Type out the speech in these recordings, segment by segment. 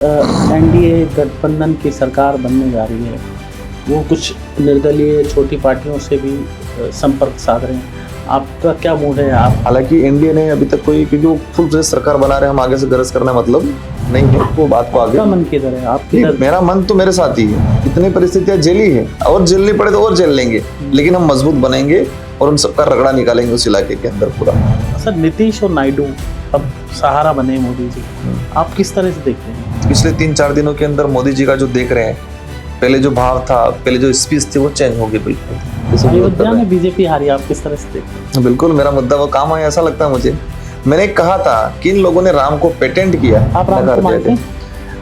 NDA गठबंधन की सरकार बनने जा रही है। वो कुछ निर्दलीय छोटी पार्टियों से भी संपर्क साध रहे हैं। आपका क्या मूड है? आप हालांकि एनडीए ने अभी तक कोई, क्योंकि वो फुल फ्लेज सरकार बना रहे हैं, हम आगे से गरज करना मतलब नहीं है, वो बात को आगे। आपका मन किधर है? आप नहीं, किधर? मेरा मन तो मेरे साथ ही है। इतनी परिस्थितियां झेली है और झेलनी पड़े तो और झेल लेंगे, लेकिन हम मजबूत बनेंगे और उन सबका रगड़ा निकालेंगे उस इलाके के अंदर पूरा। सर, नीतीश और नायडू अब सहारा बने मोदी जी, आप किस तरह से देखते हैं? पिछले 3-4 दिनों के अंदर मोदी जी का जो देख रहे हैं, पहले जो भाव था, पहले जो स्पीच थी, वो चेंज हो गई बिल्कुल। अयोध्या में बीजेपी हारी, आप किस तरह से देखते हैं? बिल्कुल मेरा मुद्दा वो काम आया, ऐसा लगता है मुझे। मैंने कहा था कि इन लोगों ने राम को पेटेंट किया। आप राम को मानते हैं?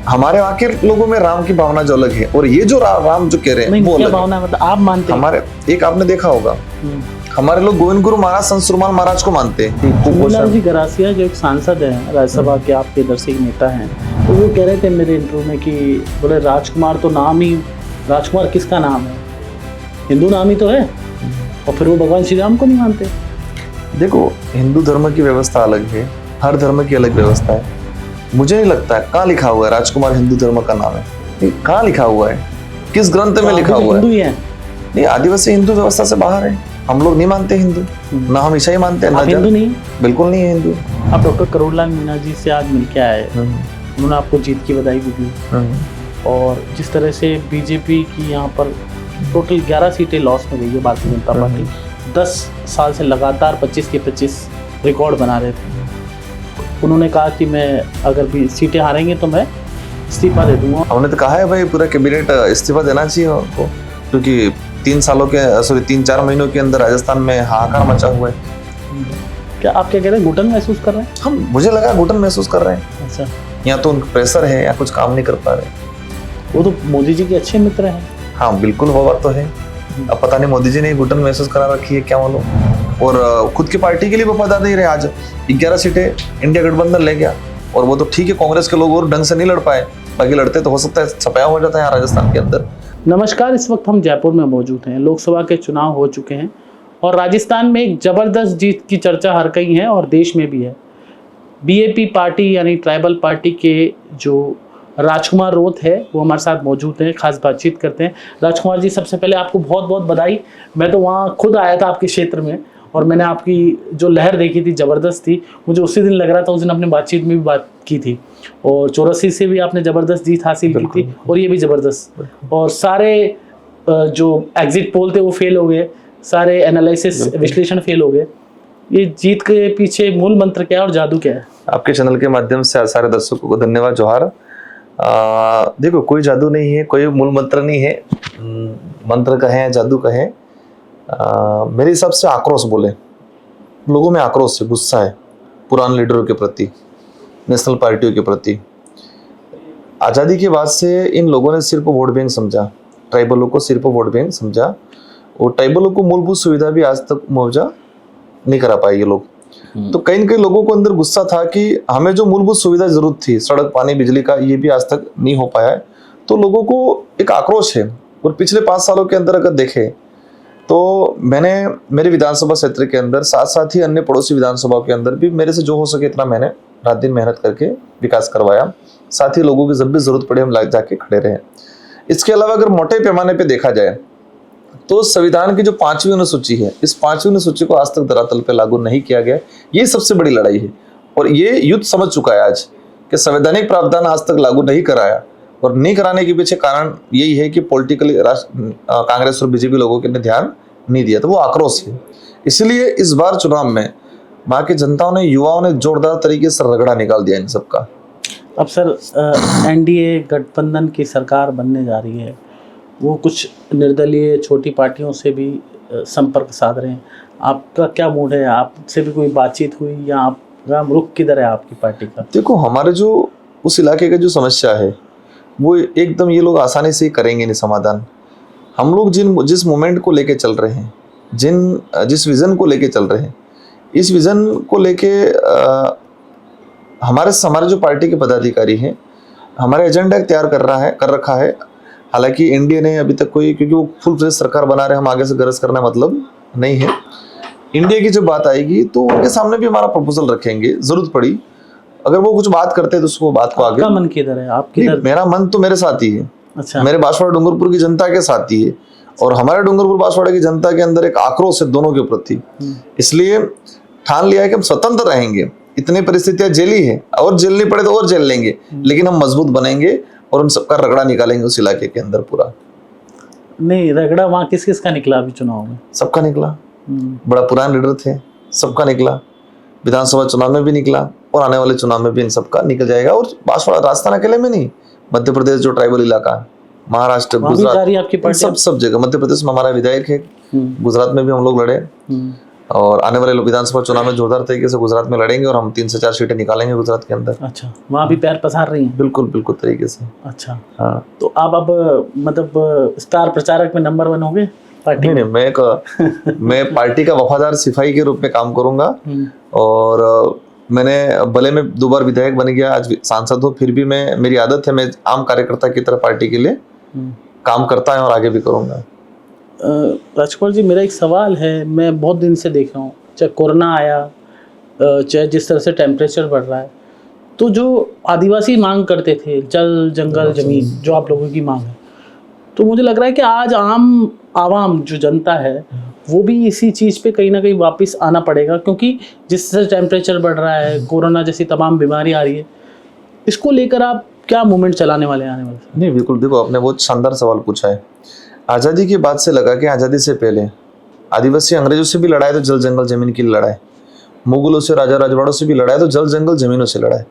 हमारे वहाँ के लोगों में राम की भावना जो अलग है, और ये जो राम जो कह रहे हैं वो क्या अलग भावना है? मतलब आप मानते हैं? हमारे एक आपने देखा होगा, हमारे लोग गोविंद गुरु महाराज संत सुरमान महाराज को मानते हैं। चुन्नीलाल जी गरासिया जो एक सांसद हैं, राज्यसभा के आपके दर्शक नेता हैं, तो वो कह रहे थे मेरे इंटरव्यू में कि बोले राजकुमार तो नाम ही, राजकुमार किसका नाम है? हिंदू नाम ही तो है, और फिर वो भगवान श्री राम को नहीं मानते। देखो, हिंदू धर्म की व्यवस्था अलग है, हर धर्म की अलग व्यवस्था है। मुझे नहीं लगता है कहाँ लिखा हुआ है राजकुमार हिंदू धर्म का नाम है, कहाँ लिखा हुआ है, किस ग्रंथ में लिखा हुआ है? हिंदू ही है। नहीं, आदिवासी हिंदू व्यवस्था से बाहर है। हम लोग नहीं मानते हिंदू, ना हम ईसाई मानते हैं, ना हिंदू नहीं, बिल्कुल नहीं है हिंदू। आप डॉक्टर करोड़लाल मीणा जी से आज मिलके आए, उन्होंने आपको जीत की बधाई भी दी, और जिस तरह से बीजेपी की यहाँ पर टोटल 11 सीटें लॉस में गई है भारतीय जनता पार्टी, 10 साल से लगातार 25 के 25 रिकॉर्ड बना रहे थे। उन्होंने कहा कि मैं अगर भी सीटें हारेंगे तो मैं इस्तीफा दे दूंगा। हमने तो कहा है भाई, पूरा कैबिनेट इस्तीफा देना चाहिए उनको, क्योंकि 3-4 महीनों के अंदर राजस्थान में हाहाकार मचा हुआ है। क्या आप क्या कह रहे हैं, घुटन महसूस कर रहे हैं? मुझे लगा घुटन महसूस कर रहे हैं। अच्छा, या तो उनका प्रेशर है या कुछ काम नहीं कर पा रहे। वो तो मोदी जी के अच्छे मित्र हैं। हाँ बिल्कुल, वो बात तो है। अब पता नहीं मोदी जी ने घुटन महसूस करा रखी है, क्या मालूम। और खुद की पार्टी के लिए वफादार नहीं रहे। आज 11 सीटें इंडिया गठबंधन ले गया, और वो तो ठीक है, कांग्रेस के लोग और ढंग से नहीं लड़ पाए, बाकी लड़ते तो हो सकता है छपाया हो जाता है यहाँ राजस्थान के अंदर। नमस्कार, इस वक्त हम जयपुर में मौजूद हैं। लोकसभा के चुनाव हो चुके हैं और राजस्थान में एक जबरदस्त जीत की चर्चा हर कहीं है और देश में भी है। बीएपी पार्टी यानी ट्राइबल पार्टी के जो राजकुमार रोत है वो हमारे साथ मौजूद हैं, खास बातचीत करते हैं। राजकुमार जी, सबसे पहले आपको बहुत बहुत बधाई। मैं तो वहाँ खुद आया था आपके क्षेत्र में, और मैंने आपकी जो लहर देखी थी, ज़बरदस्त थी। मुझे उसी दिन लग रहा था, उस दिन अपने बातचीत में भी बात की थी, और 84 से भी आपने ज़बरदस्त जीत हासिल की थी, और ये भी ज़बरदस्त। और सारे जो एग्जिट पोल थे वो फेल हो गए, सारे एनालिसिस विश्लेषण फेल हो गए। ये जीत के पीछे मूल मंत्र क्या है और जादू क्या है? आपके चैनल के माध्यम से सारे दर्शकों को धन्यवाद, जोहार। देखो, कोई जादू नहीं है, कोई मूल मंत्र नहीं है। मंत्र कहें या जादू कहें, मेरे हिसाब से आक्रोश बोले। लोगों में आक्रोश है, गुस्सा है पुराने लीडरों के प्रति, नेशनल पार्टियों के प्रति। आज़ादी के बाद से इन लोगों ने सिर्फ वोट बैंक समझा, ट्राइबलों को सिर्फ वोट बैंक समझा, और ट्राइबलों को मूलभूत सुविधा भी आज तक मुआवजा नहीं करा पाए ये लोग। तो कहीं न कहीं लोगों को अंदर गुस्सा था कि हमें जो मूलभूत सुविधा जरूरत थी, सड़क, पानी, बिजली का, ये भी आज तक नहीं हो पाया है। तो लोगों को एक आक्रोश है। और पिछले 5 सालों के अंदर अगर देखें तो मैंने मेरे विधानसभा क्षेत्र के अंदर, साथ साथ ही अन्य पड़ोसी विधानसभा के अंदर भी मेरे से जो हो सके इतना मैंने रात दिन मेहनत करके विकास करवाया। साथ ही लोगों की जब भी जरूरत पड़े हम जाके खड़े रहे। इसके अलावा अगर मोटे पैमाने पे देखा जाए तो संविधान की जो 5वीं अनुसूची है, इस 5वीं अनुसूची को आज तक धरातल पे लागू नहीं किया गया। ये सबसे बड़ी लड़ाई है, और ये युद्ध समझ चुका है आज कि संवैधानिक प्रावधान आज तक लागू नहीं कराया, और नहीं कराने के पीछे कारण यही है कि पॉलिटिकली कांग्रेस और बीजेपी लोगों ने ध्यान नहीं दिया। तो वो आक्रोश है। इसलिए इस बार चुनाव में वहाँ की जनताओं ने, युवाओं ने जोरदार तरीके से रगड़ा निकाल दिया इन सबका। अब सर, एनडीए गठबंधन की सरकार बनने जा रही है। वो कुछ निर्दलीय छोटी पार्टियों से भी संपर्क साध रहे हैं। आपका क्या मूड है? आपसे भी कोई बातचीत हुई, या आपका रुख किधर है आपकी पार्टी का? देखो, हमारे जो उस इलाके का जो समस्या है वो एकदम ये लोग आसानी से करेंगे नहीं समाधान। हम लोग जिस मोमेंट को लेके चल रहे हैं, जिस विजन को लेके चल रहे हैं, इस विजन को लेके हमारे जो पार्टी के पदाधिकारी हैं, हमारे एजेंडा तैयार कर रखा है। हालांकि एनडीए ने अभी तक कोई, क्योंकि वो फुल फ्लेज सरकार बना रहे हैं, हम आगे से गरज करना मतलब नहीं है। इंडिया की जब बात आएगी तो उनके सामने भी हमारा प्रपोजल रखेंगे, जरूरत पड़ी अगर वो कुछ बात करते हैं तो उसको बात को आगे। आपका मन किधर है? आप नहीं, किधर? मेरा मन तो मेरे साथ ही है, अच्छा, मेरे बांसवाड़ा डूंगरपुर की जनता के साथ ही है, और हमारे डूंगरपुर बांसवाड़ा की जनता के अंदर एक आक्रोश है दोनों के प्रति। इसलिए ठान लिया है कि हम स्वतंत्र रहेंगे। इतनी परिस्थितियां झेली है, और झेलनी पड़े तो और झेल लेंगे, लेकिन हम मजबूत बनेंगे और उन सबका रगड़ा निकालेंगे उस इलाके के अंदर पूरा। नहीं, रगड़ा वहाँ किस किस का निकला अभी चुनाव में? सबका निकला, बड़ा पुराने लीडर थे, सबका निकला। विधानसभा चुनाव में भी निकला और आने वाले चुनाव में भी इन सबका निकल जाएगा। और बांसवाड़ा राजस्थान अकेले में नहीं, मध्य प्रदेश जो ट्राइबल इलाका, महाराष्ट्र, गुजरात, आपकी पार्टी? सब जगह। मध्य प्रदेश में हमारा विधायक है, गुजरात में भी हम लोग लड़े, और आने वाले विधानसभा चुनाव में जोरदार तरीके से गुजरात में लड़ेंगे और हम 3 से 4 सीटें निकालेंगे गुजरात के अंदर। अच्छा, वहाँ भी पैर पसार रही हैं? बिल्कुल बिल्कुल तरीके से। अच्छा, हाँ। तो आप अब मतलब स्टार प्रचारक में नंबर 1 होंगे पार्टी? नहीं, मैं पार्टी का वफादार सिपाही के रूप में काम करूंगा। और मैंने भले में 2 बार विधायक बन गया, आज सांसद हूँ, फिर भी मेरी आदत है, मैं आम कार्यकर्ता की तरह पार्टी के लिए काम करता है और आगे भी करूंगा। राजकुमार जी, मेरा एक सवाल है, मैं बहुत दिन से देख रहा हूँ, चाहे कोरोना आया, चाहे जिस तरह से टेम्परेचर बढ़ रहा है, तो जो आदिवासी मांग करते थे जल जंगल जमीन, जो आप लोगों की मांग है, तो मुझे लग रहा है कि आज आवाम जो जनता है वो भी इसी चीज़ पे कहीं ना कहीं वापस आना पड़ेगा, क्योंकि जिस तरह टेम्परेचर बढ़ रहा है, कोरोना जैसी तमाम बीमारी आ रही है, इसको लेकर आप क्या मूवमेंट चलाने वाले हैं आने वाले? नहीं, बिल्कुल, देखो आपने बहुत शानदार सवाल पूछा है। आज़ादी की बात से लगा कि आज़ादी से पहले आदिवासी अंग्रेजों से भी लड़ाए तो जल जंगल जमीन के लिए लड़ाए, मुगलों से, राजा राजवाड़ों से भी लड़ाए तो जल जंगल जमीनों से लड़ाए।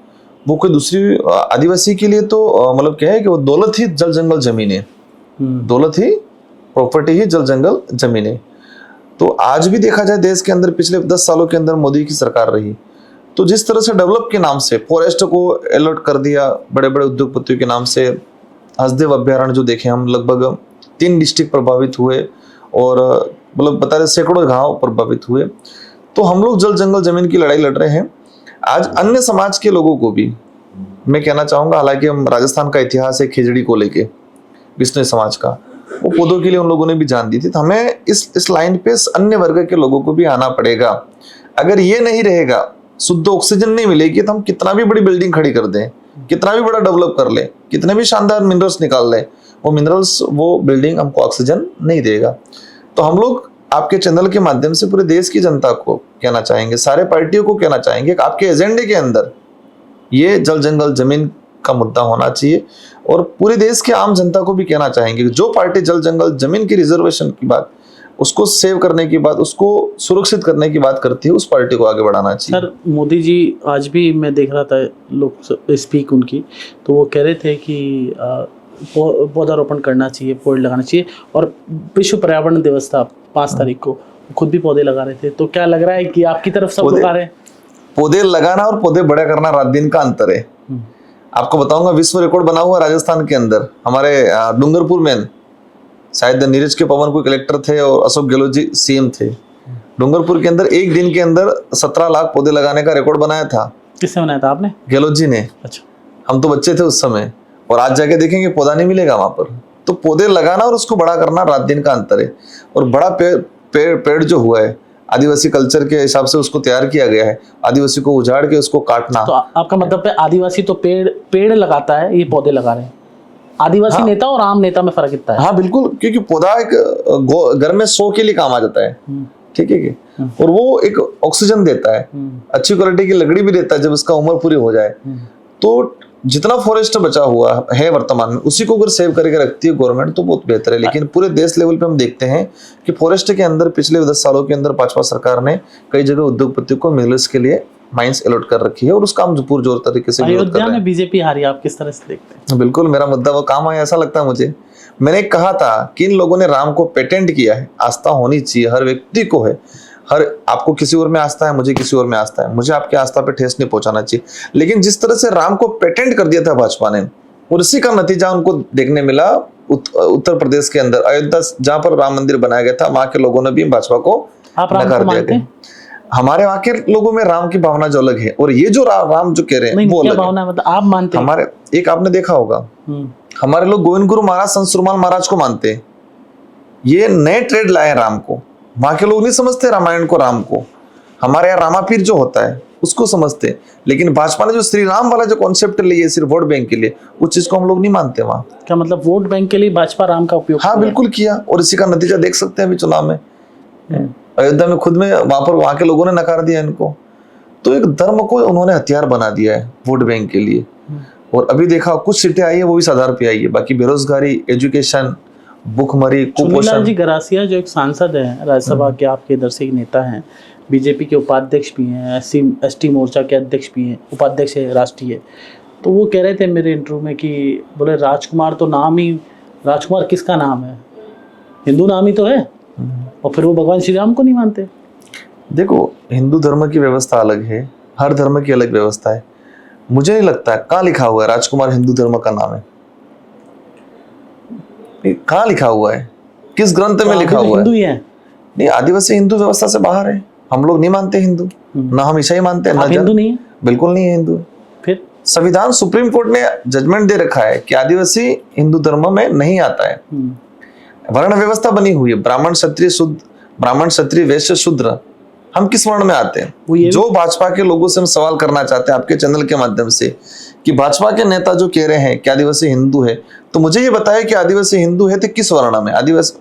वो कोई दूसरी आदिवासी के लिए तो मतलब क्या है कि वो दौलत ही जल जंगल जमीन है, दौलत ही, प्रॉपर्टी ही जल जंगल जमीन है। तो आज भी देखा जाए देश के अंदर पिछले 10 सालों के अंदर मोदी की सरकार रही, तो जिस तरह से डेवलप के नाम से फॉरेस्ट को अलर्ट कर दिया, बड़े बड़े उद्योगपतियों के नाम से हसदेव अभ्यारण्य जो देखे हम, लगभग 3 डिस्ट्रिक्ट प्रभावित हुए, और मतलब बता रहे सैकड़ों गांव प्रभावित हुए। तो हम लोग जल जंगल जमीन की लड़ाई लड़ रहे हैं। आज अन्य समाज के लोगों को भी मैं कहना चाहूंगा, हालांकि हम राजस्थान का इतिहास है खिचड़ी को लेके, बिश्नोई समाज का, वो पौधों के लिए उन लोगों ने भी जान दी थी, तो हमें इस लाइन पे अन्य वर्ग के लोगों को भी आना पड़ेगा। अगर ये नहीं रहेगा, शुद्ध ऑक्सीजन नहीं मिलेगी, तो हम कितना भी बड़ी बिल्डिंग खड़ी कर दें, कितना भी बड़ा डेवलप कर ले, कितने भी शानदार मिनरल्स निकाल ले, वो मिनरल्स, वो बिल्डिंग हमको ऑक्सीजन नहीं देगा। तो हम लोग आपके चैनल के माध्यम से पूरे देश की जनता को कहना चाहेंगे, सारे पार्टियों को कहना चाहेंगे कि आपके एजेंडे के अंदर ये जल जंगल जमीन का मुद्दा होना चाहिए, और पूरे देश के आम जनता को भी कहना चाहेंगे कि जो पार्टी जल जंगल जमीन की रिजर्वेशन की बात, उसको सेव करने की बात, उसको सुरक्षित करने की बात करती है, उस पार्टी को आगे बढ़ाना चाहिए। सर, मोदी जी आज भी मैं देख रहा था लोग स्पीक उनकी, तो वो कह रहे थे कि पौधारोपण करना चाहिए, पौधे लगाना चाहिए, और विश्व पर्यावरण दिवस था 5 तारीख को, खुद भी पौधे लगा रहे थे। तो क्या लग रहा है कि आपकी तरफ सब लोग आ रहे हैं? पौधे लगाना और पौधे बड़े करना रात दिन का अंतर है। आपको बताऊंगा, विश्व रिकॉर्ड बना हुआ राजस्थान के अंदर, हमारे डूंगरपुर में, शायद नीरज के पवन कोई कलेक्टर थे और अशोक गहलोत जी सीएम थे। डूंगरपुर के अंदर एक दिन के अंदर 17 लाख पौधे लगाने का रिकॉर्ड बनाया था। किसने बनाया था? आपने? गहलोत जी ने। अच्छा, हम तो बच्चे थे उस समय, और आज जाके देखेंगे पौधा नहीं मिलेगा वहां पर। तो पौधे लगाना और उसको बड़ा करना रात दिन का अंतर है। और बड़ा पेड़ जो हुआ है, आदिवासी कल्चर के हिसाब से उसको तैयार किया गया है, आदिवासी को उजाड़ के उसको काटना। तो आपका मतलब है आदिवासी तो पेड़ लगाता है, ये पौधे लगा रहे हैं। आदिवासी नेता और आम नेता में फर्क इतना है? हाँ बिल्कुल, क्योंकि पौधा एक घर में 100 के लिए काम आ जाता है, ठीक है, और वो एक ऑक्सीजन देता है, अच्छी क्वालिटी की लकड़ी भी देता है जब उसका उम्र पूरी हो जाए। तो जितना फॉरेस्ट बचा हुआ है वर्तमान में, उसी को अगर सेव करके रखती है गवर्नमेंट तो बहुत बेहतर है। लेकिन पूरे देश लेवल पे हम देखते हैं कि फॉरेस्ट के अंदर पिछले 10 सालों के अंदर भाजपा सरकार ने कई जगह उद्योगपतियों को मिनरल्स के लिए माइंस अलॉट कर रखी है, और उसका हम पुरजोर तरीके से विरोध कर रहे हैं। अयोध्या में बीजेपी हारी, आप किस तरह से देखते हैं? बिल्कुल, मेरा मुद्दा वो काम आया ऐसा लगता है मुझे। मैंने कहा था कि इन लोगों ने राम को पेटेंट किया है, आस्था होनी चाहिए, हर व्यक्ति को है, आपको किसी और में आस्था है, मुझे किसी और में आस्था है, मुझे आपकी आस्था पे ठेस नहीं पहुंचाना चाहिए। लेकिन जिस तरह से राम को पेटेंट कर दिया था भाजपा ने, और इसी का नतीजा उनको देखने मिला उत्तर प्रदेश के अंदर, अयोध्या जहां पर राम मंदिर बनाया गया था, वहां के लोगों ने भी भाजपा को नकार दिया गया। हमारे वहां के लोगों में राम की भावना जो अलग है, और ये जो राम जो कह रहे हैं वो अलग है। मतलब आप मानते हैं? हमारे एक आपने देखा होगा, हमारे लोग गोविंद गुरु महाराज, संत सुरमाल महाराज को मानते हैं। ये नए ट्रेड लाए राम को, वहां के लोग नहीं समझते रामायण को, राम को। हमारे यहाँ रामापीर जो होता है, उसको समझते हैं। लेकिन भाजपा ने जो श्री राम वाला जो कॉन्सेप्ट लिया सिर्फ वोट बैंक के लिए, उस चीज को हम लोग नहीं मानते वहाँ। क्या मतलब वोट बैंक के लिए भाजपा राम का उपयोग? हाँ बिल्कुल किया, और इसी का नतीजा देख सकते हैं अभी चुनाव में। अयोध्या में खुद में वहां के लोगों ने नकार दिया इनको। तो एक धर्म को उन्होंने हथियार बना दिया है वोट बैंक के लिए। और अभी देखा कुछ सीटें आई है वो भी 1000 पे आई है, बाकी बेरोजगारी, एजुकेशन, भूखमरी, चुन्नीलाल जी गरासिया जो एक सांसद है राज्यसभा के, आपके इधर से एक नेता हैं, बीजेपी के उपाध्यक्ष भी हैं, एसटी मोर्चा के अध्यक्ष भी हैं, उपाध्यक्ष है राष्ट्रीय। तो वो कह रहे थे मेरे इंटरव्यू में कि बोले राजकुमार तो नाम ही, राजकुमार किसका नाम है, हिंदू नाम ही तो है, और फिर वो भगवान श्री राम को नहीं मानते। देखो हिंदू धर्म की व्यवस्था अलग है, हर धर्म की अलग व्यवस्था है। मुझे नहीं लगता है कहाँ लिखा हुआ है राजकुमार हिंदू धर्म का नाम है, कहाँ लिखा हुआ है, किस ग्रंथ में लिखा हुआ है? हिंदू ही है। नहीं, आदिवासी हिंदू व्यवस्था से बाहर है, हम लोग नहीं मानते हिंदू, ना हम ईसाई मानते हैं, ना हिंदू नहीं है, बिल्कुल नहीं है हिंदू। फिर संविधान सुप्रीम कोर्ट ने जजमेंट दे रखा है कि आदिवासी हिंदू धर्म में नहीं आता है। वर्ण व्यवस्था बनी हुई है, ब्राह्मण क्षत्रिय शुद्ध, ब्राह्मण क्षत्रिय वैश्य शूद्र, हम किस वर्ण में आते हैं? जो भाजपा के लोगों से हम सवाल करना चाहते हैं आपके चैनल के माध्यम से कि भाजपा के नेता जो कह रहे हैं कि आदिवासी हिंदू है, तो मुझे ये बताया कि आदिवासी हिंदू है तो किस वर्ण में आदिवासी?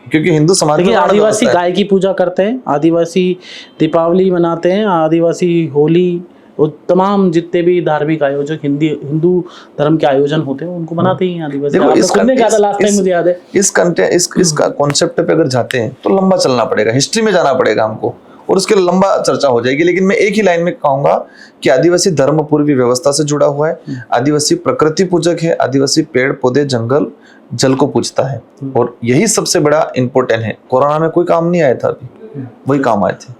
क्योंकि हिंदू समाज में आदिवासी गाय की पूजा करते हैं, आदिवासी दीपावली मनाते हैं, आदिवासी होली, और तमाम जितने भी धार्मिक आयोजक हिंदू धर्म के आयोजन होते हैं उनको मनाते ही आदिवासी। मुझे याद है इसका कॉन्सेप्ट पे अगर जाते हैं तो लंबा चलना पड़ेगा, हिस्ट्री में जाना पड़ेगा हमको, और उसके लंबा चर्चा हो जाएगी। लेकिन मैं एक ही लाइन में कहूंगा कि आदिवासी धर्म पूर्वी व्यवस्था से जुड़ा हुआ है, आदिवासी प्रकृति पूजक है, आदिवासी पेड़ पौधे जंगल जल को पूजता है, और यही सबसे बड़ा इम्पोर्टेंट है। कोरोना में कोई काम नहीं आया था, अभी वही काम आए थे।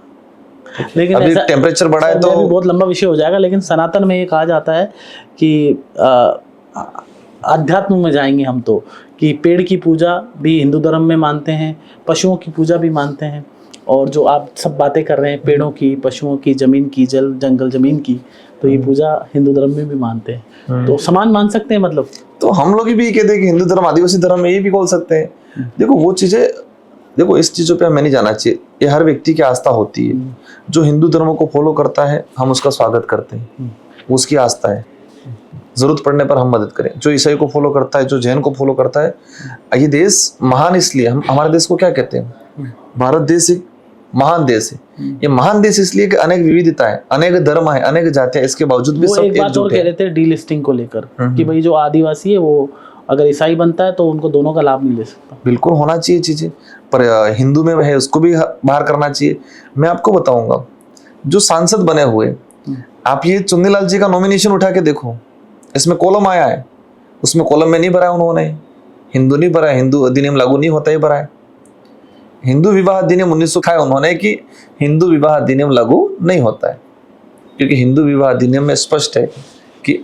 लेकिन अभी टेम्परेचर बढ़ा है तो बहुत लंबा विषय हो जाएगा। लेकिन सनातन में ये कहा जाता है कि अध्यात्म में जाएंगे हम तो, कि पेड़ की पूजा भी हिंदू धर्म में मानते हैं, पशुओं की पूजा भी मानते हैं, और जो आप सब बातें कर रहे हैं पेड़ों की, पशुओं की, जमीन की, जल जंगल जमीन की, तो ये पूजा हिंदू धर्म में भी मानते हैं। तो समान मान सकते हैं मतलब। तो हम लोग भी कहते हैं कि हिंदू धर्म आदिवासी धर्म में ये भी बोल सकते हैं। देखो वो चीजें, देखो इस चीजों पे हमें नहीं जाना चाहिए, ये हर व्यक्ति की आस्था होती है। जो हिंदू धर्म को फॉलो करता है हम उसका स्वागत करते हैं, उसकी आस्था है, जरूरत पड़ने पर हम मदद करें। जो ईसाई को फॉलो करता है, जो जैन को फॉलो करता है, ये देश महान इसलिए, हम हमारे देश को क्या कहते हैं, भारत देश एक महान देश है। ये महान देश इसलिए कि अनेक विविधता है, अनेक धर्म है, अनेक जातियां, इसके बावजूद भी सब एकजुट है। कह रहे थे डीलिस्टिंग को लेकर कि भाई जो आदिवासी है वो अगर ईसाई बनता है तो उनको दोनों का लाभ नहीं ले सकता। बिल्कुल होना चाहिए चीजें, पर हिंदू में है उसको भी बाहर करना चाहिए। मैं आपको बताऊंगा जो सांसद बने हुए, आप ये चुन्नीलाल जी का नॉमिनेशन उठा के देखो, इसमें कॉलम आया है, उसमें कॉलम में नहीं भरा उन्होंने, हिंदू नहीं भरा, हिंदू अधिनियम लागू नहीं होता ही भरा है। हिंदू विवाह अधिनियम 1900 उन्होंने कि हिंदू विवाह अधिनियम लागू नहीं होता है, क्योंकि हिंदू विवाह अधिनियम में स्पष्ट है कि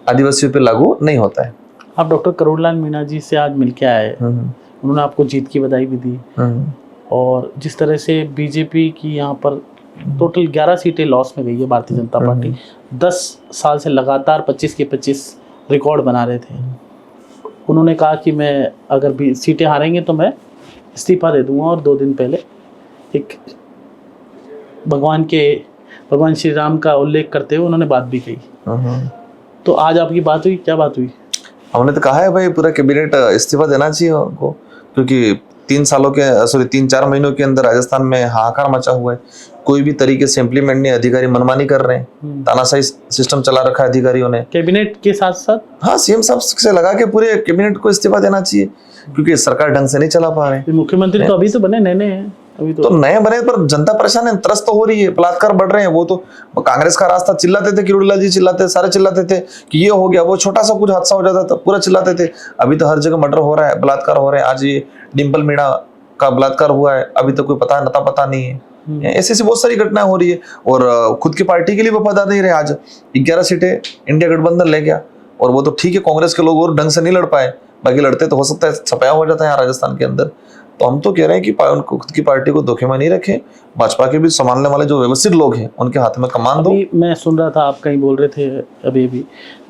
आदिवासियों पर लागू नहीं होता है। आप डॉक्टर करोड़लाल मीणा जी से आज मिलके आए, उन्होंने आपको जीत की बधाई भी दी, और जिस तरह से बीजेपी की यहाँ पर टोटल 11 सीटें लॉस में गई है भारतीय जनता पार्टी, 10 साल से लगातार 25 के 25 रिकॉर्ड बना रहे थे। उन्होंने कहा कि मैं अगर भी सीटें हारेंगे तो मैं इस्तीफा दे दूंगा, और 2 दिन पहले एक भगवान श्री राम का उल्लेख करते हुए उन्होंने बात भी कही। तो आज आपकी बात हुई, क्या बात हुई? हमने तो कहा है भाई पूरा कैबिनेट इस्तीफा देना चाहिए उनको, क्योंकि 3-4 महीनों के अंदर राजस्थान में हाहाकार मचा हुआ है, कोई भी तरीके से इम्प्लीमेंट नहीं, अधिकारी मनमानी कर रहे हैं, तानाशाही सिस्टम चला रखा है अधिकारियों ने कैबिनेट के साथ साथ। हाँ, सीएम साहब से लगा के पूरे कैबिनेट को इस्तीफा देना चाहिए, क्योंकि सरकार ढंग से नहीं चला पा रहे। मुख्यमंत्री तो अभी तो बने नए हैं, अभी तो नए बने, पर जनता परेशान है, त्रस्त हो रही है, बलात्कार बढ़ रहे हैं। वो तो कांग्रेस का रास्ता चिल्लाते थे, किरोड़ीलाल जी चिल्लाते, सारे चिल्लाते थे कि ये हो गया, वो छोटा सा कुछ हादसा हो जाता था पूरा चिल्लाते थे। अभी तो हर जगह मर्डर हो रहा है, बलात्कार हो रहे हैं। आज ये डिम्पल मीणा का बलात्कार हुआ है, अभी तो कोई पता नहीं है। ऐसी बहुत सारी घटनाएं हो रही है, और खुद की पार्टी के लिए वफादार नहीं रहे। आज 11 सीटें इंडिया गठबंधन ले गया, और वो तो ठीक है, कांग्रेस के लोग और ढंग से नहीं लड़ पाए, बाकी लड़ते तो हो सकता है छपाया हो जाता है यहाँ राजस्थान के अंदर। तो हम तो कह रहे हैं कि उनको खुद की पार्टी को धोखे में नहीं रखें, भाजपा के भी संभालने वाले जो व्यवस्थित लोग हैं उनके हाथ में कमान दो। मैं सुन रहा था आप कहीं बोल रहे थे अभी भी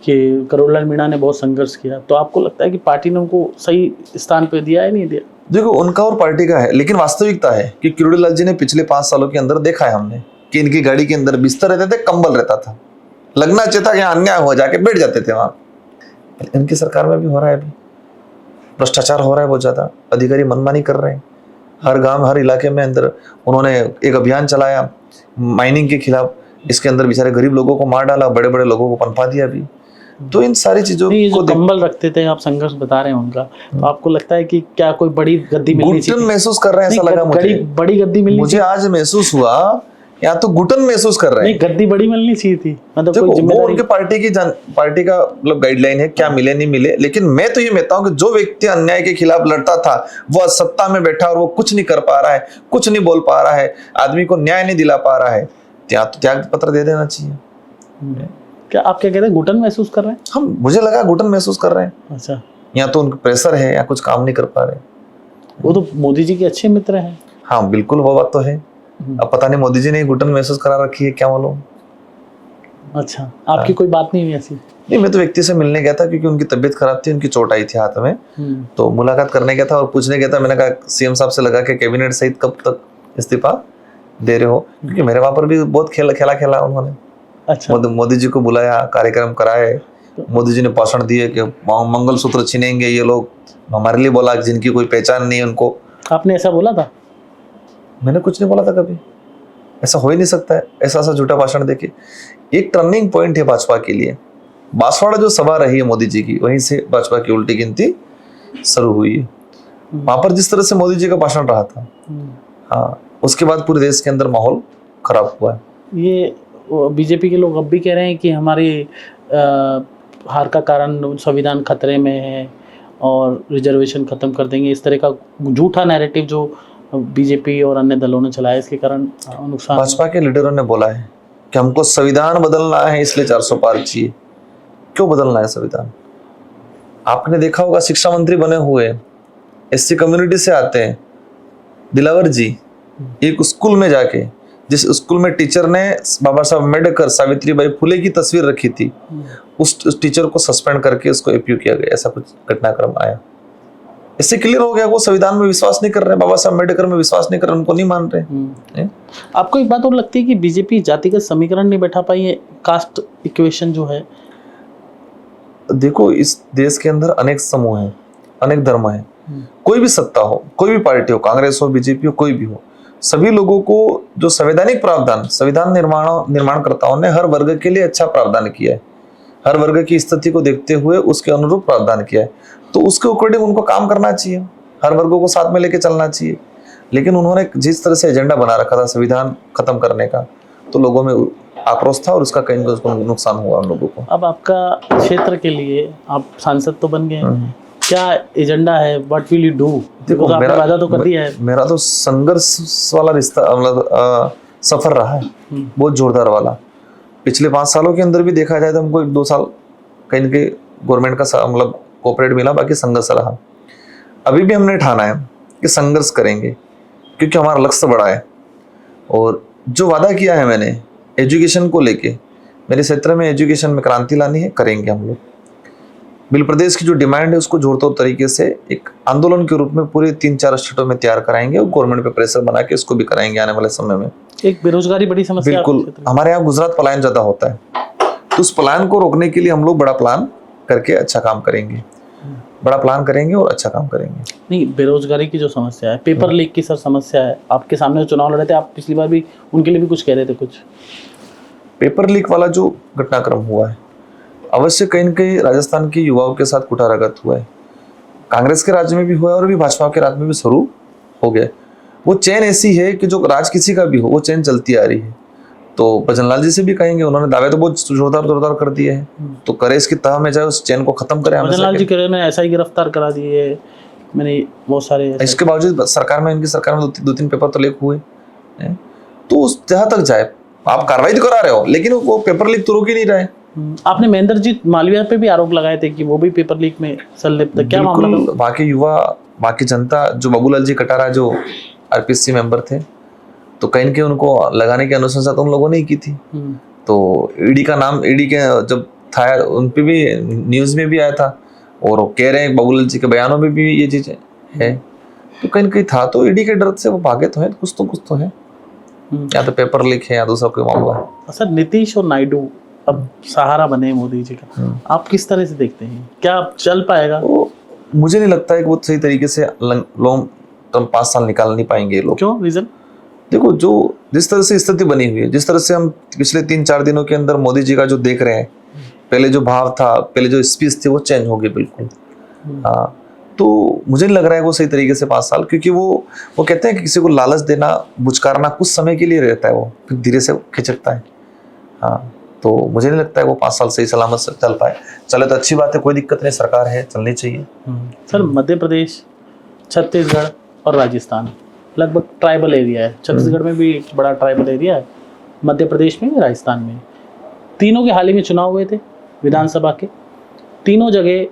कि करोड़लाल मीणा ने बहुत संघर्ष किया, तो आपको लगता है कि पार्टी ने उनको सही स्थान पे दिया है, नहीं दिया? देखो उनका और पार्टी का है, लेकिन वास्तविकता है कि किरोड़ीलाल जी ने पिछले 5 सालों के अंदर देखा है हमने कि इनकी गाड़ी के अंदर बिस्तर रहते थे, कंबल रहता था, लगना चाहिए था कि अन्याय हो, जाके बैठ जाते थे वहां। इनकी सरकार में भी हो रहा है, अभी भ्रष्टाचार हो रहा है बहुत ज्यादा, अधिकारी मनमानी कर रहे हैं। हर गांव हर इलाके में अंदर उन्होंने एक अभियान चलाया माइनिंग के खिलाफ, इसके अंदर बेचारे गरीब लोगों को मार डाला, बड़े बड़े लोगों को पनपा दिया अभी। तो इन सारी चीजों नहीं, ये को जो कंबल रखते थे, आप संघर्ष बता रहे हैं उनका, तो आपको लगता है कि क्या कोई बड़ी गद्दी मिलनी घुटन चाहिए? महसूस कर रहे हैं, ऐसा नहीं, लगा मुझे। बड़ी गद्दी मिलनी मुझे आज महसूस हुआ या तो घुटन महसूस कर रहे नहीं, हैं। गद्दी बड़ी मिलनी चाहिए थी, मतलब देखो कोई वो जिम्मेदारी। उनके पार्टी का मतलब गाइडलाइन है, क्या मिले नहीं मिले, लेकिन मैं तो ये मानता हूं कि जो व्यक्ति अन्याय के खिलाफ लड़ता था वो सत्ता में बैठा और वो कुछ नहीं कर पा रहा है, कुछ नहीं बोल पा रहा है, आदमी को न्याय नहीं दिला पा रहा है, त्याग पत्र दे देना चाहिए। क्या आप क्या कहते हैं, घुटन महसूस कर रहे हैं? हम मुझे लगा घुटन महसूस कर रहे हैं, अच्छा, या तो उनका प्रेशर है या कुछ काम नहीं कर पा रहे। वो तो मोदी जी के अच्छे मित्र हैं। हाँ बिल्कुल, वो बात तो है। अब पता नहीं मोदी जी ने घुटन महसूस करा रखी है, क्या मालूम। अच्छा, आपकी कोई बात नहीं हुई ऐसी? नहीं, मैं तो व्यक्ति से मिलने गया था क्योंकि उनकी तबीयत खराब थी, उनकी चोट आई थी हाथ में, तो मुलाकात करने गया था और पूछने गया था। मैंने कहा सीएम साहब से लगा के कैबिनेट सहित कब तक इस्तीफा दे रहे हो, क्योंकि मेरे वहां पर भी बहुत खेला उन्होंने। अच्छा, मोदी जी को बुलाया, कार्यक्रम कराए, मोदी जी ने भाषण दिए कि मंगलसूत्र छीनेंगे ये लोग, हमारे लिए बोला जिनकी कोई पहचान नहीं है उनको। आपने ऐसा बोला था? मैंने कुछ नहीं बोला था कभी, ऐसा हो ही नहीं सकता है, ऐसा झूठा भाषण देके। एक टर्निंग पॉइंट है भाजपा के लिए, बांसवाड़ा जो सभा रही है मोदी जी की, वहीं से भाजपा की उल्टी गिनती शुरू हुई है। वहां पर जिस तरह से मोदी जी का भाषण रहा था, हाँ, उसके बाद पूरे देश के अंदर माहौल खराब हुआ है। ये बीजेपी के लोग अब भी कह रहे हैं कि हमारी हार का कारण संविधान खतरे में है और रिजर्वेशन खत्म कर देंगे, इस तरह का झूठा नैरेटिव जो बीजेपी और अन्य दलों ने चलाया, इसके कारण नुकसान। भाजपा के लीडरों ने बोला है कि हमको संविधान बदलना है, इसलिए 400 पार चाहिए। क्यों बदलना है संविधान? आपने देखा होगा शिक्षा मंत्री बने हुए एससी कम्युनिटी से आते हैं दिलावर जी, एक स्कूल में जाके, जिस स्कूल में टीचर ने बाबा साहब अम्बेडकर, सावित्रीबाई फुले की तस्वीर रखी थी, उस टीचर को सस्पेंड करके उसको एपीयू किया गया, ऐसा कुछ घटनाक्रम आया। इससे क्लियर हो गया वो संविधान में विश्वास नहीं कर रहे, बाबा साहब अम्बेडकर में विश्वास नहीं कर रहे, उनको नहीं मान रहे। आपको एक बात और लगती है कि बीजेपी जातिगत समीकरण नहीं बैठा पाई है, कास्ट इक्वेशन जो है? देखो, इस देश के अंदर अनेक समूह हैं, अनेक धर्म हैं, कोई भी सत्ता हो, कोई भी पार्टी हो, कांग्रेस हो, बीजेपी हो, कोई भी हो, सभी लोगों को जो संवैधानिक प्रावधान संविधान निर्माणकर्ताओं ने हर वर्ग के लिए अच्छा प्रावधान किया है, हर वर्ग की स्थिति को देखते हुए उसके अनुरूप प्रावधान किया है, तो उसके अकॉर्डिंग उनको काम करना चाहिए, हर वर्गों को साथ में लेके चलना चाहिए। लेकिन उन्होंने जिस तरह से एजेंडा बना रखा था संविधान खत्म करने का, तो लोगों में आक्रोश था और उसका कहीं ना कहीं नुकसान हुआ उन लोगों को। अब आपका क्षेत्र के लिए आप सांसद तो बन गए, क्या एजेंडा है, व्हाट विल यू डू? देखो, आपने वादा तो कर दिया है। मेरा तो संघर्ष वाला रिश्ता मतलब सफर रहा है, बहुत जोरदार वाला। पिछले 5 सालों के अंदर भी देखा जाए तो हमको 2 साल कहीं ना कहीं गवर्नमेंट का मतलब कोऑपरेट मिला, बाकी संघर्ष रहा। अभी भी हमने ठाना है कि संघर्ष करेंगे, क्योंकि हमारा लक्ष्य बड़ा है और जो वादा किया है मैंने एजुकेशन को लेके, मेरे क्षेत्र में एजुकेशन में क्रांति लानी है, करेंगे हम लोग। बिल प्रदेश की जो डिमांड है उसको जोरतोड़ तरीके से एक आंदोलन के रूप में पूरे 3-4 स्टेटों में तैयार कराएंगे और गवर्नमेंट पे प्रेशर बना के इसको भी कराएंगे आने वाले समय में। एक बेरोजगारी बड़ी समस्या है बिल्कुल, हमारे यहाँ गुजरात पलायन ज्यादा होता है, तो उस पलायन को रोकने के लिए हम लोग बड़ा प्लान करके अच्छा काम करेंगे, बड़ा प्लान करेंगे और अच्छा काम करेंगे। नहीं, बेरोजगारी की जो समस्या है, पेपर लीक की सर समस्या है, आपके सामने जो चुनाव लड़े थे, आप पिछली बार भी उनके लिए भी कुछ कह रहे थे। कुछ पेपर लीक वाला जो घटनाक्रम हुआ है, अवश्य कहीं न कहीं राजस्थान के युवाओं के साथ कुठाराघात हुआ है, कांग्रेस के राज्य में भी हुआ है और अभी भाजपा के राज्य में भी शुरू हो गया। वो चैन ऐसी है कि जो राज किसी का भी हो, वो चैन चलती आ रही है। तो भजनलाल जी से भी कहेंगे, उन्होंने दावे तो बहुत जोरदार कर दिए हैं, तो करे इसकी तह में जाए, उस चैन को खत्म करें। भजनलाल जी कह रहे हैं ऐसा ही गिरफ्तार करा दिए, मैंने बहुत सारे। इसके बावजूद सरकार में, इनकी सरकार में 2-3 पेपर तो लीक हुए, तो उस जहां तक जाए आप कार्रवाई तो करा रहे हो, लेकिन वो पेपर लीक तो रोक ही नहीं रहे। आपने महेंद्रजीत मालविया पे भी आरोप लगाए थे कि वो भी पेपर लीक में संलिप्त, क्या मामला था? वहाँ के युवा, वहाँ की जनता, जो बाबूलाल जी कटारा जो आरपीसी मेंबर थे, तो कहीं के उनको लगाने की अनुशंसा तो उन लोगों ने ही की थी। तो ईडी का नाम, ईडी के जब था उन पे भी न्यूज में भी आया था और वो कह रहे हैं बाबूलाल जी के बयानों में भी ये चीजें है, तो कहीं था, तो ईडी के डर से वो भागे तो है, कुछ तो है। या तो पेपर लीक है या दूसरा कोई मामला है। सर नीतीश और नायडू अब सहारा बने मोदी जी का, आप किस तरह से देखते हैं, क्या चल पाएगा? मुझे नहीं लगता है कि वो सही तरीके से लॉन्ग टर्म 5 साल निकाल नहीं पाएंगे ये लोग। क्यों, रीजन? देखो, जो जिस तरह से स्थिति बनी हुई है, जिस तरह से हम पिछले 3-4 दिनों के अंदर मोदी जी का जो देख रहे हैं, पहले जो भाव था, पहले जो स्पीच थी, वो चेंज हो गई बिल्कुल। हाँ, तो मुझे नहीं लग रहा है वो सही तरीके से 5 साल, क्योंकि वो कहते हैं कि किसी को लालच देना, बुचकारना कुछ समय के लिए रहता है, वो फिर धीरे से खिंचकता है। हाँ, तो मुझे नहीं लगता है वो 5 साल सही सलामत से चल पाए। चले तो अच्छी बात है, कोई दिक्कत नहीं, सरकार है, चलनी चाहिए। सर मध्य प्रदेश, छत्तीसगढ़ और राजस्थान लगभग ट्राइबल एरिया है। छत्तीसगढ़ में भी एक बड़ा ट्राइबल एरिया है, मध्य प्रदेश में, राजस्थान में। तीनों के हाल ही में चुनाव हुए थे विधानसभा के, तीनों जगह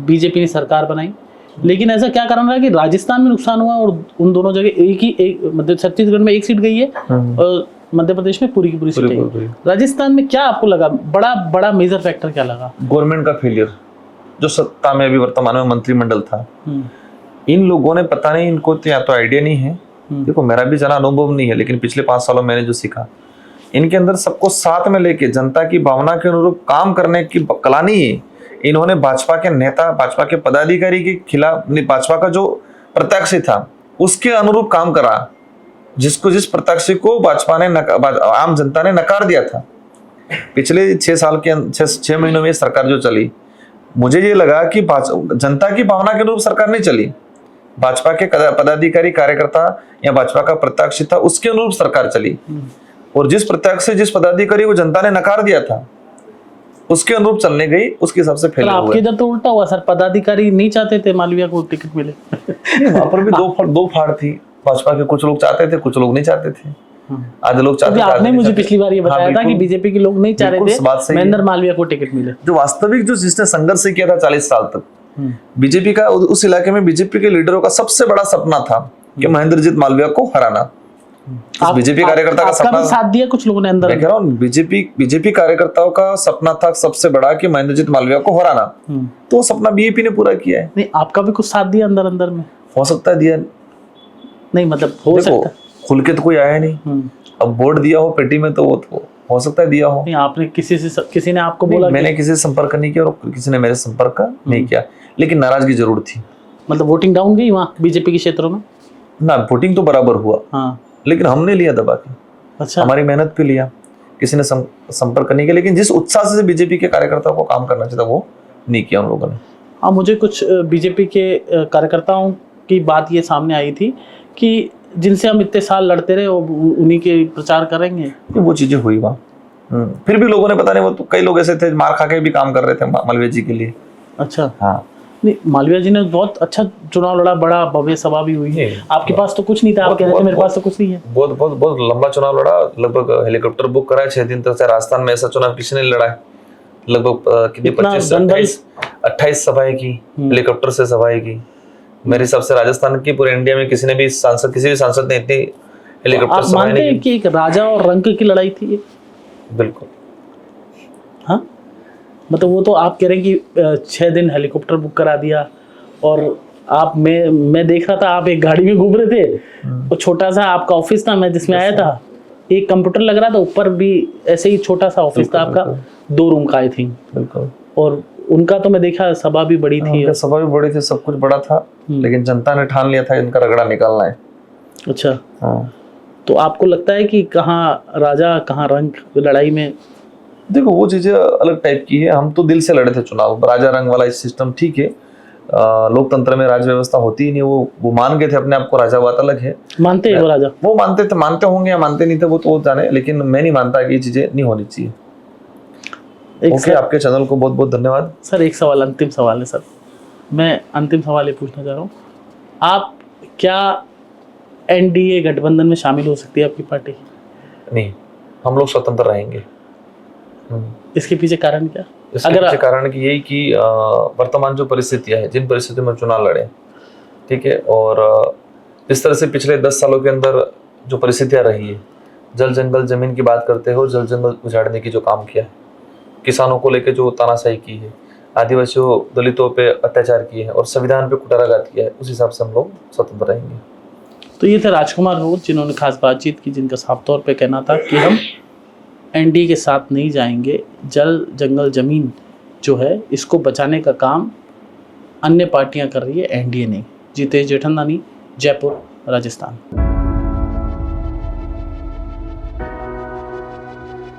बीजेपी ने सरकार बनाई। लेकिन ऐसा क्या कारण रहा कि राजस्थान में नुकसान हुआ और उन दोनों जगह एक मतलब छत्तीसगढ़ में एक सीट गई है और मध्य प्रदेश में पूरी की पूरी सीट गई। राजस्थान में क्या आपको लगा बड़ा मेजर फैक्टर क्या लगा? गवर्नमेंट का फेलियर, जो सत्ता में अभी वर्तमान में मंत्रिमंडल था, इन लोगों ने पता नहीं, इनको तो या तो आइडिया नहीं है, देखो मेरा भी ज़्यादा अनुभव नहीं है, लेकिन पिछले 5 सालों मैंने जो सीखा, इनके अंदर सबको साथ में लेके जनता की भावना के अनुरूप काम करने की कला नहीं है। इन्होंने भाजपा के नेता, भाजपा के पदाधिकारी के खिलाफ, भाजपा का जो प्रत्याशी था उसके अनुरूप काम करा, जिस प्रत्याशी को भाजपा ने आम जनता ने नकार दिया था। पिछले 6 महीनों में सरकार जो चली, मुझे ये लगा कि जनता की भावना के अनुरूप सरकार नहीं चली, भाजपा के पदाधिकारी कार्यकर्ता या भाजपा का प्रत्याशी था उसके अनुरूप सरकार चली, और जिस प्रत्याशी, जिस पदाधिकारी को जनता ने नकार दिया था उसके अनुरूप चलने गई, उसके हिसाब से फेल हुआ। आपके इधर तो उल्टा हुआ सर, पदाधिकारी नहीं चाहते थे मालवीय को टिकट मिले। वहां पर भी दो फाड़ थी, भाजपा के कुछ लोग चाहते थे, कुछ लोग नहीं चाहते थे। आधे लोग चाहते थे। आपने मुझे पिछली बार ये बताया था कि बीजेपी के लोग नहीं चाह रहे थे महेंद्र मालवीय को टिकट मिले। जो वास्तविक जो जिसने संघर्ष किया था 40 साल तक, बीजेपी का उस इलाके में बीजेपी के लीडरों का सबसे बड़ा सपना था कि महेंद्रजीत मालवीय को हराना। बीजेपी कार्यकर्ता का सपना साथ दिया कुछ लोगों ने अंदर। मैं कह रहा हूँ बीजेपी कार्यकर्ताओं का सपना था सबसे बड़ा कि महेंद्रजीत मालवीय को हराना, तो वो सपना बीजेपी ने पूरा किया है। नहीं, आपका भी कुछ साथ दिया अंदर में? हो सकता है दिया नहीं, मतलब हो सकता है, खुल के तो कोई आया नहीं। अब वोट दिया हो पेटी में तो वो तो हो सकता है दिया हो। नहीं, आपने किसी ने आपको बोला? मैंने किसी से संपर्क नहीं किया और किसी ने मेरे संपर्क नहीं किया, लेकिन नाराजगी जरूर थी। मतलब वोटिंग डाउन गई वहाँ बीजेपी के क्षेत्रों में? ना, वोटिंग तो बराबर हुआ। हाँ, लेकिन हमने लिया दबा के। अच्छा, हमारी मेहनत पे लिया, किसी ने संपर्क नहीं किया, लेकिन जिस उत्साह से बीजेपी के कार्यकर्ताओं को काम करना चाहिए वो नहीं किया उन लोगों ने। हाँ, मुझे कुछ बीजेपी के कार्यकर्ताओं की बात ये सामने आई थी कि जिनसे हम इतने साल लड़ते रहे उन्हीं के प्रचार करेंगे। वो चीजें हुई वहाँ। फिर भी लोगों ने पता नहीं, वो तो कई लोग ऐसे थे मार खा के भी काम कर रहे थे मालवीय जी के लिए। अच्छा, हाँ, नहीं, मालवीय जी ने बहुत अच्छा चुनाव लड़ा, बड़ा भव्य सभा भी हुई है। आपके पास तो कुछ नहीं था, आप कह रहे थे मेरे पास तो कुछ नहीं है। बहुत लंबा चुनाव लड़ा, लगभग हेलीकॉप्टर बुक करा है 6 दिन तक। राजस्थान में ऐसा चुनाव किसी ने लड़ा है, लगभग कितनी 25-28 सभाएं की, हेलीकॉप्टर से सभाएं की। मेरे हिसाब से राजस्थान की पूरे इंडिया में किसी भी सांसद ने इतनी हेलीकॉप्टर सभाएं नहीं की। कि एक राजा और रंक की लड़ाई थी ये? बिल्कुल। हाँ, मतलब वो तो आप कह रहे हैं कि 6 दिन हेलीकॉप्टर बुक करा दिया, और आप मैं देख रहा था आप एक गाड़ी में घूम रहे थे, वो छोटा सा आपका ऑफिस था, मैं जिसमें आया था, एक कंप्यूटर लग रहा था, ऊपर भी ऐसे ही छोटा सा ऑफिस था आपका, 2 रूम का आई थिंक। बिल्कुल। और उनका तो मैं देखा सभा भी बड़ी थी। सभा भी बड़ी थी, सब कुछ बड़ा था, लेकिन जनता ने ठान लिया था इनका रगड़ा निकालना है। अच्छा, हाँ। तो आपको लगता है कि कहाँ राजा कहाँ रंग लड़ाई में? देखो, वो चीजें अलग टाइप की है। हम तो दिल से लड़े थे चुनाव, राजा रंग वाला सिस्टम ठीक है, लोकतंत्र में राज व्यवस्था होती ही नहीं। वो मान गए थे अपने आप को राजा, बात अलग है। मानते हैं वो राजा? वो मानते होंगे या मानते नहीं थे, वो तो वो जाने, लेकिन मैं नहीं मानता कि ये चीजें नहीं होनी चाहिए। ओके, आपके चैनल को बहुत बहुत धन्यवाद। सर एक सवाल, अंतिम सवाल है सर, मैं अंतिम सवाल ये पूछना चाह रहा हूँ, आप क्या एनडीए गठबंधन में शामिल हो सकती है आपकी पार्टी? नहीं, हम लोग स्वतंत्र रहेंगे। इसके पीछे कारण क्या? इसके कारण की यही कि वर्तमान जो परिस्थितियां हैं, जिन परिस्थितियों में चुनाव लड़े, ठीक है, और जिस तरह से पिछले 10 सालों के अंदर जो परिस्थितियां रही है, जल जंगल जमीन की बात करते हो, जल जंगल उजाड़ने की जो काम किया है, किसानों को लेकर जो तानाशाही की है, आदिवासियों दलितों पे अत्याचार किए हैं और संविधान पे कुठाराघात किया है, उस हिसाब से हम लोग स्वतंत्र रहेंगे। तो ये थे राजकुमार राउत जिन्होंने खास बातचीत की, जिनका साफ तौर पे कहना था कि हम एनडीए के साथ नहीं जाएंगे। जल जंगल जमीन जो है इसको बचाने का काम अन्य पार्टियां कर रही है, एनडीए नहीं। जितेश जेठमलानी, जयपुर, राजस्थान।